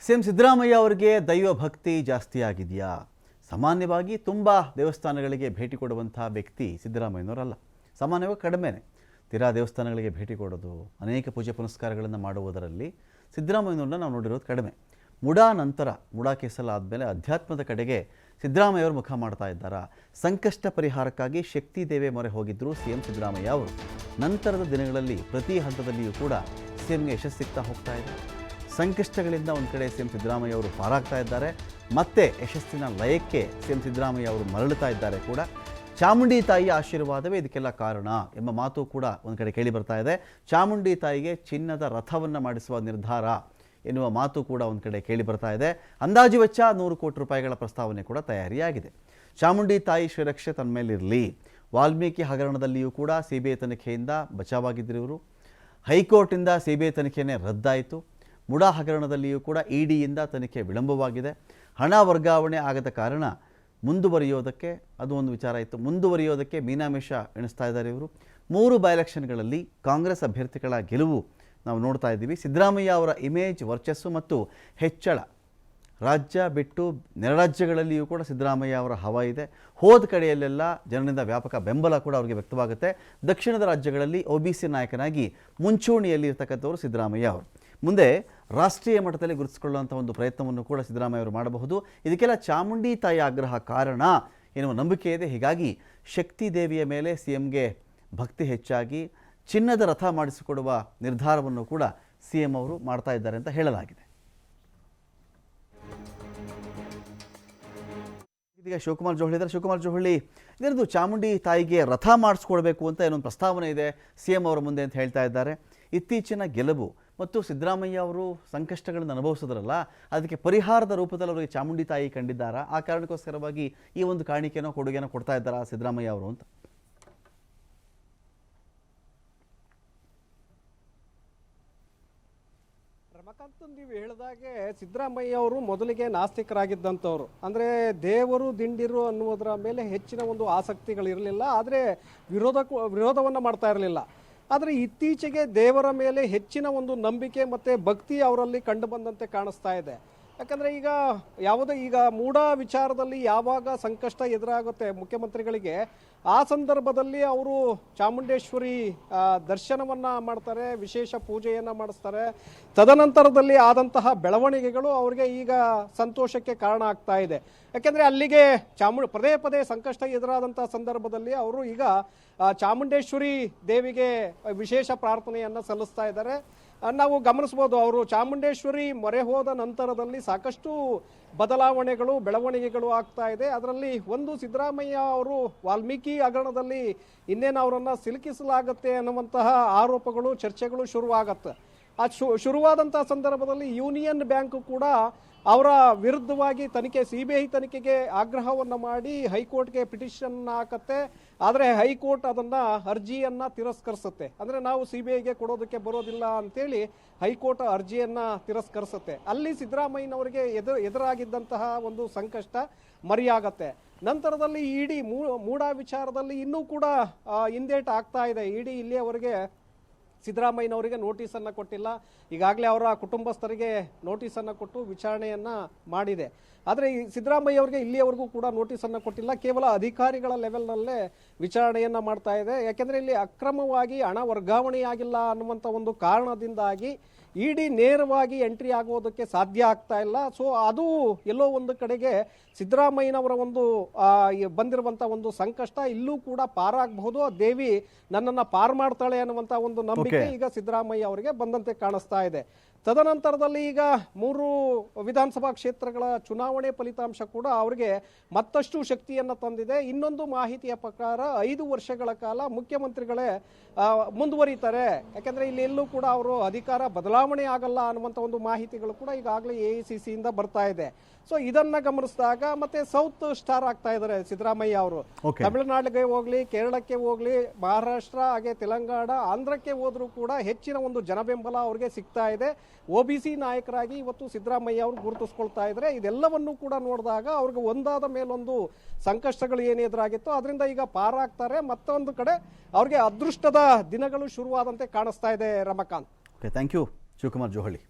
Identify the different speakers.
Speaker 1: CM Siddaramaiah ಅವರಿಗೆ ದೈವ ಭಕ್ತಿ ಜಾಸ್ತಿ ಆಗಿದೆಯಾ? ಸಾಮಾನ್ಯವಾಗಿ ತುಂಬ ದೇವಸ್ಥಾನಗಳಿಗೆ ಭೇಟಿ ಕೊಡುವಂಥ ವ್ಯಕ್ತಿ ಸಿದ್ದರಾಮಯ್ಯನವರಲ್ಲ. ಸಾಮಾನ್ಯವಾಗಿ ಕಡಿಮೆನೆ ತೀರಾ ದೇವಸ್ಥಾನಗಳಿಗೆ ಭೇಟಿ ಕೊಡೋದು, ಅನೇಕ ಪೂಜೆ ಪುನಸ್ಕಾರಗಳನ್ನು ಮಾಡುವುದರಲ್ಲಿ ಸಿದ್ದರಾಮಯ್ಯನವ್ರನ್ನ ನಾವು ನೋಡಿರೋದು ಕಡಿಮೆ. ಮುಡಾ ಕೇಸಲ್ಲ ಆದಮೇಲೆ ಅಧ್ಯಾತ್ಮದ ಕಡೆಗೆ ಸಿದ್ದರಾಮಯ್ಯವರು ಮುಖ ಮಾಡ್ತಾ ಇದ್ದಾರೆ. ಸಂಕಷ್ಟ ಪರಿಹಾರಕ್ಕಾಗಿ ಶಕ್ತಿ ದೇವೆ ಮೊರೆ ಹೋಗಿದ್ದರು ಸಿಎಂ ಸಿದ್ದರಾಮಯ್ಯ ಅವರು. ನಂತರದ ದಿನಗಳಲ್ಲಿ ಪ್ರತಿ ಹಂತದಲ್ಲಿಯೂ ಕೂಡ ಸಿಎಂಗೆ ಯಶಸ್ಸು ಸಿಗ್ತಾ ಹೋಗ್ತಾ ಇದೆ. ಸಂಕಷ್ಟಗಳಿಂದ ಒಂದು ಕಡೆ ಸಿಎಂ ಸಿದ್ದರಾಮಯ್ಯ ಅವರು ಪಾರಾಗ್ತಾ ಇದ್ದಾರೆ, ಮತ್ತೆ ಯಶಸ್ಸಿನ ಲಯಕ್ಕೆ ಸಿಎಂ ಸಿದ್ದರಾಮಯ್ಯ ಅವರು ಮರಳುತ್ತಾ ಇದ್ದಾರೆ ಕೂಡ. ಚಾಮುಂಡಿ ತಾಯಿಯ ಆಶೀರ್ವಾದವೇ ಇದಕ್ಕೆಲ್ಲ ಕಾರಣ ಎಂಬ ಮಾತು ಕೂಡ ಒಂದು ಕಡೆ ಕೇಳಿ ಬರ್ತಾ ಇದೆ. ಚಾಮುಂಡಿ ತಾಯಿಗೆ ಚಿನ್ನದ ರಥವನ್ನು ಮಾಡಿಸುವ ನಿರ್ಧಾರ ಎನ್ನುವ ಮಾತು ಕೂಡ ಒಂದು ಕಡೆ ಕೇಳಿ ಬರ್ತಾ ಇದೆ. ಅಂದಾಜು ವೆಚ್ಚ 100 ಕೋಟಿ ರೂಪಾಯಿಗಳ ಪ್ರಸ್ತಾವನೆ ಕೂಡ ತಯಾರಿಯಾಗಿದೆ. ಚಾಮುಂಡಿ ತಾಯಿ ಶ್ರೀರಕ್ಷೆ ತನ್ನ ಮೇಲಿರಲಿ. ವಾಲ್ಮೀಕಿ ಹಗರಣದಲ್ಲಿಯೂ ಕೂಡ ಸಿಬಿಐ ತನಿಖೆಯಿಂದ ಬಚಾವಾಗಿದ್ದರು ಇವರು. ಹೈಕೋರ್ಟಿಂದ ಸಿಬಿಐ ತನಿಖೆಯೇ ರದ್ದಾಯಿತು. ಮುಡಾ ಹಗರಣದಲ್ಲಿಯೂ ಕೂಡ ಇಡಿಯಿಂದ ತನಿಖೆ ವಿಳಂಬವಾಗಿದೆ. ಹಣ ವರ್ಗಾವಣೆ ಆಗದ ಕಾರಣ ಮುಂದುವರಿಯೋದಕ್ಕೆ ಅದು ಒಂದು ವಿಚಾರ ಇತ್ತು. ಮುಂದುವರಿಯೋದಕ್ಕೆ ಮೀನಾಮೇಷ ಎಣಿಸ್ತಾ ಇದ್ದಾರೆ ಇವರು. 3 ಬೈ ಎಲೆಕ್ಷನ್ಗಳಲ್ಲಿ ಕಾಂಗ್ರೆಸ್ ಅಭ್ಯರ್ಥಿಗಳ ಗೆಲುವು ನಾವು ನೋಡ್ತಾ ಇದ್ದೀವಿ. ಸಿದ್ದರಾಮಯ್ಯ ಅವರ ಇಮೇಜ್, ವರ್ಚಸ್ಸು ಮತ್ತು ಹೆಚ್ಚಳ ರಾಜ್ಯ ಬಿಟ್ಟು ನೆರೆ ರಾಜ್ಯಗಳಲ್ಲಿಯೂ ಕೂಡ ಸಿದ್ದರಾಮಯ್ಯ ಅವರ ಹವಾ ಇದೆ. ಹೋದ ಕಡೆಯಲ್ಲೆಲ್ಲ ಜನರಿಂದ ವ್ಯಾಪಕ ಬೆಂಬಲ ಕೂಡ ಅವರಿಗೆ ವ್ಯಕ್ತವಾಗುತ್ತೆ. ದಕ್ಷಿಣದ ರಾಜ್ಯಗಳಲ್ಲಿ OBC ನಾಯಕನಾಗಿ ಮುಂಚೂಣಿಯಲ್ಲಿ ಇರ್ತಕ್ಕಂಥವರು ಸಿದ್ದರಾಮಯ್ಯ ಅವರು. ಮುಂದೆ ರಾಷ್ಟ್ರೀಯ ಮಟ್ಟದಲ್ಲಿ ಗುರುತಿಸಿಕೊಳ್ಳುವಂಥ ಒಂದು ಪ್ರಯತ್ನವನ್ನು ಕೂಡ ಸಿದ್ದರಾಮಯ್ಯ ಅವರು ಮಾಡಬಹುದು. ಇದಕ್ಕೆಲ್ಲ ಚಾಮುಂಡಿ ತಾಯಿ ಆಗ್ರಹ ಕಾರಣ ಎನ್ನುವ ನಂಬಿಕೆ ಇದೆ. ಹೀಗಾಗಿ ಶಕ್ತಿ ದೇವಿಯ ಮೇಲೆ ಸಿಎಂಗೆ ಭಕ್ತಿ ಹೆಚ್ಚಾಗಿ ಚಿನ್ನದ ರಥ ಮಾಡಿಸಿಕೊಡುವ ನಿರ್ಧಾರವನ್ನು ಕೂಡ ಸಿಎಂ ಅವರು ಮಾಡ್ತಾ ಇದ್ದಾರೆ ಅಂತ ಹೇಳಲಾಗಿದೆ. ಇದೀಗ ಶಿವಕುಮಾರ್ ಜೋಹಳಿ ಇದ್ದಾರೆ. ಶಿವಕುಮಾರ್ ಜೋಹಳಿ, ಇದರದ್ದು ಚಾಮುಂಡಿ ತಾಯಿಗೆ ರಥ ಮಾಡಿಸ್ಕೊಳ್ಬೇಕು ಅಂತ ಏನೊಂದು ಪ್ರಸ್ತಾವನೆ ಇದೆ ಸಿಎಂ ಅವರ ಮುಂದೆ ಅಂತ ಹೇಳ್ತಾ ಇದ್ದಾರೆ. ಇತ್ತೀಚಿನ ಗೆಲುವು ಮತ್ತು ಸಿದ್ದರಾಮಯ್ಯ ಅವರು ಸಂಕಷ್ಟಗಳನ್ನು ಅನುಭವಿಸಿದ್ರಲ್ಲ, ಅದಕ್ಕೆ ಪರಿಹಾರದ ರೂಪದಲ್ಲಿ ಅವರಿಗೆ ಚಾಮುಂಡಿ ತಾಯಿ ಕಂಡಿದ್ದಾರಾ? ಆ ಕಾರಣಕ್ಕೋಸ್ಕರವಾಗಿ ಈ ಒಂದು ಕಾಣಿಕೆನೋ ಕೊಡುಗೆನೋ ಕೊಡ್ತಾ ಇದ್ದಾರಾ ಸಿದ್ದರಾಮಯ್ಯ ಅವರು ಅಂತ?
Speaker 2: ರಮಕಾಂತ್, ನೀವು ಹೇಳಿದಾಗೆ ಸಿದ್ದರಾಮಯ್ಯ ಅವರು ಮೊದಲಿಗೆ ನಾಸ್ತಿಕರಾಗಿದ್ದಂಥವ್ರು. ಅಂದರೆ ದೇವರು ದಿಂಡಿರು ಅನ್ನುವುದರ ಮೇಲೆ ಹೆಚ್ಚಿನ ಒಂದು ಆಸಕ್ತಿಗಳಿರಲಿಲ್ಲ, ಆದರೆ ವಿರೋಧವನ್ನು ಮಾಡ್ತಾ ಇರಲಿಲ್ಲ. ಆದರೆ ಇತ್ತೀಚೆಗೆ ದೇವರ ಮೇಲೆ ಹೆಚ್ಚಿನ ಒಂದು ನಂಬಿಕೆ ಮತ್ತು ಭಕ್ತಿ ಅವರಲ್ಲಿ ಕಂಡು ಬಂದಂತೆ ಕಾಣಿಸ್ತಾ ಇದೆ. ಯಾಕಂದರೆ ಈಗ ಮೂಢ ವಿಚಾರದಲ್ಲಿ ಯಾವಾಗ ಸಂಕಷ್ಟ ಎದುರಾಗುತ್ತೆ ಮುಖ್ಯಮಂತ್ರಿಗಳಿಗೆ, ಆ ಸಂದರ್ಭದಲ್ಲಿ ಅವರು ಚಾಮುಂಡೇಶ್ವರಿ ದರ್ಶನವನ್ನು ಮಾಡ್ತಾರೆ, ವಿಶೇಷ ಪೂಜೆಯನ್ನು ಮಾಡಿಸ್ತಾರೆ. ತದನಂತರದಲ್ಲಿ ಆದಂತಹ ಬೆಳವಣಿಗೆಗಳು ಅವರಿಗೆ ಈಗ ಸಂತೋಷಕ್ಕೆ ಕಾರಣ ಆಗ್ತಾ ಇದೆ. ಯಾಕೆಂದರೆ ಅಲ್ಲಿಗೆ ಪದೇ ಸಂಕಷ್ಟ ಎದುರಾದಂಥ ಸಂದರ್ಭದಲ್ಲಿ ಅವರು ಈಗ ಚಾಮುಂಡೇಶ್ವರಿ ದೇವಿಗೆ ವಿಶೇಷ ಪ್ರಾರ್ಥನೆಯನ್ನು ಸಲ್ಲಿಸ್ತಾ ಇದ್ದಾರೆ. ನಾವು ಗಮನಿಸ್ಬೋದು, ಅವರು ಚಾಮುಂಡೇಶ್ವರಿ ಮೊರೆ ಹೋದ ನಂತರದಲ್ಲಿ ಸಾಕಷ್ಟು ಬದಲಾವಣೆಗಳು, ಬೆಳವಣಿಗೆಗಳು ಆಗ್ತಾ ಇದೆ. ಅದರಲ್ಲಿ ಒಂದು, ಸಿದ್ದರಾಮಯ್ಯ ಅವರು ವಾಲ್ಮೀಕಿ ಹಗರಣದಲ್ಲಿ ಇನ್ನೇನು ಅವರನ್ನು ಸಿಲುಕಿಸಲಾಗುತ್ತೆ ಅನ್ನುವಂತಹ ಆರೋಪಗಳು, ಚರ್ಚೆಗಳು ಶುರುವಾಗತ್ತೆ. ಶುರುವಾದಂಥ ಸಂದರ್ಭದಲ್ಲಿ ಯೂನಿಯನ್ ಬ್ಯಾಂಕ್ ಕೂಡ ಅವರ ವಿರುದ್ಧವಾಗಿ ಸಿಬಿಐ ತನಿಖೆಗೆ ಆಗ್ರಹವನ್ನು ಮಾಡಿ ಹೈಕೋರ್ಟ್ಗೆ ಪಿಟಿಷನ್ ಹಾಕತ್ತೆ. ಆದರೆ ಹೈಕೋರ್ಟ್ ಅರ್ಜಿಯನ್ನು ತಿರಸ್ಕರಿಸುತ್ತೆ. ಅಂದರೆ ನಾವು ಸಿಬಿಐಗೆ ಕೊಡೋದಕ್ಕೆ ಬರೋದಿಲ್ಲ ಅಂತೇಳಿ ಹೈಕೋರ್ಟ್ ಅರ್ಜಿಯನ್ನು ತಿರಸ್ಕರಿಸುತ್ತೆ. ಅಲ್ಲಿ ಸಿದ್ದರಾಮಯ್ಯನವರಿಗೆ ಎದುರಾಗಿದ್ದಂತಹ ಒಂದು ಸಂಕಷ್ಟ ಮರೆಯಾಗತ್ತೆ. ನಂತರದಲ್ಲಿ ಇಡಿ ಮೂಡಾ ವಿಚಾರದಲ್ಲಿ ಇನ್ನೂ ಕೂಡ ಹಿಂದೇಟು ಆಗ್ತಾ ಇದೆ. ಇಡಿ ಇಲ್ಲಿಯವರೆಗೆ ಸಿದ್ದರಾಮಯ್ಯನವರಿಗೆ ನೋಟಿಸನ್ನು ಕೊಟ್ಟಿಲ್ಲ. ಈಗಾಗಲೇ ಅವರ ಕುಟುಂಬಸ್ಥರಿಗೆ ನೋಟಿಸನ್ನು ಕೊಟ್ಟು ವಿಚಾರಣೆಯನ್ನು ಮಾಡಿದೆ. ಆದರೆ ಈ ಸಿದ್ದರಾಮಯ್ಯ ಅವರಿಗೆ ಇಲ್ಲಿಯವರೆಗೂ ಕೂಡ ನೋಟಿಸನ್ನು ಕೊಟ್ಟಿಲ್ಲ. ಕೇವಲ ಅಧಿಕಾರಿಗಳ ಲೆವೆಲ್ನಲ್ಲೇ ವಿಚಾರಣೆಯನ್ನು ಮಾಡ್ತಾ ಇದೆ. ಯಾಕೆಂದರೆ ಇಲ್ಲಿ ಅಕ್ರಮವಾಗಿ ಹಣ ವರ್ಗಾವಣೆಯಾಗಿಲ್ಲ ಅನ್ನುವಂಥ ಒಂದು ಕಾರಣದಿಂದಾಗಿ ಇಡಿ ನೇರವಾಗಿ ಎಂಟ್ರಿ ಆಗೋದಕ್ಕೆ ಸಾಧ್ಯ ಆಗ್ತಾ ಇಲ್ಲ. ಸೊ ಅದು ಎಲ್ಲೋ ಒಂದು ಕಡೆಗೆ ಸಿದ್ದರಾಮಯ್ಯನವರ ಒಂದು ಬಂದಿರುವಂಥ ಒಂದು ಸಂಕಷ್ಟ ಇಲ್ಲೂ ಕೂಡ ಪಾರಾಗಬಹುದು. ದೇವಿ ನನ್ನನ್ನು ಪಾರು ಮಾಡ್ತಾಳೆ ಅನ್ನುವಂಥ ಒಂದು ನಂಬಿಕೆ ಈಗ ಸಿದ್ದರಾಮಯ್ಯ ಅವರಿಗೆ ಬಂದಂತೆ ಕಾಣಿಸ್ತಾ ಇದೆ. ತದನಂತರದಲ್ಲಿ ಈಗ 3 ವಿಧಾನಸಭಾ ಕ್ಷೇತ್ರಗಳ ಚುನಾವಣೆ ಫಲಿತಾಂಶ ಕೂಡ ಅವರಿಗೆ ಮತ್ತಷ್ಟು ಶಕ್ತಿಯನ್ನು ತಂದಿದೆ. ಇನ್ನೊಂದು ಮಾಹಿತಿಯ ಪ್ರಕಾರ 5 ವರ್ಷಗಳ ಕಾಲ ಮುಖ್ಯಮಂತ್ರಿಗಳೇ ಮುಂದುವರಿತಾರೆ. ಯಾಕೆಂದರೆ ಇಲ್ಲಿ ಎಲ್ಲೂ ಕೂಡ ಅವರು ಅಧಿಕಾರ ಬದಲಾವಣೆ ಆಗಲ್ಲ ಅನ್ನುವಂಥ ಒಂದು ಮಾಹಿತಿಗಳು ಕೂಡ ಈಗಾಗಲೇ AICCಯಿಂದ ಬರ್ತಾ ಇದೆ. ಸೊ ಇದನ್ನ ಗಮನಿಸಿದಾಗ ಮತ್ತೆ ಸೌತ್ ಸ್ಟಾರ್ ಆಗ್ತಾ ಇದ್ದಾರೆ ಸಿದ್ದರಾಮಯ್ಯ ಅವರು. ತಮಿಳುನಾಡಿಗೆ ಹೋಗ್ಲಿ, ಕೇರಳಕ್ಕೆ ಹೋಗ್ಲಿ, ಮಹಾರಾಷ್ಟ್ರ ಹಾಗೆ ತೆಲಂಗಾಣ, ಆಂಧ್ರಕ್ಕೆ ಹೋದ್ರೂ ಕೂಡ ಹೆಚ್ಚಿನ ಒಂದು ಜನಬೆಂಬಲ ಅವ್ರಿಗೆ ಸಿಗ್ತಾ ಇದೆ. OBC ನಾಯಕರಾಗಿ ಇವತ್ತು ಸಿದ್ದರಾಮಯ್ಯ ಅವರು ಗುರುತಿಸ್ಕೊಳ್ತಾ ಇದ್ದಾರೆ. ಇದೆಲ್ಲವನ್ನು ಕೂಡ ನೋಡಿದಾಗ ಅವ್ರಿಗೆ ಒಂದಾದ ಮೇಲೊಂದು ಸಂಕಷ್ಟಗಳು ಏನು ಎದುರಾಗಿತ್ತು ಅದರಿಂದ ಈಗ ಪಾರಾಗ್ತಾರೆ. ಮತ್ತೊಂದು ಕಡೆ ಅವ್ರಿಗೆ ಅದೃಷ್ಟದ ದಿನಗಳು ಶುರುವಾದಂತೆ ಕಾಣಿಸ್ತಾ ಇದೆ. Ramakant,
Speaker 1: thank you Shivakumar ಜೋಹಳಿ.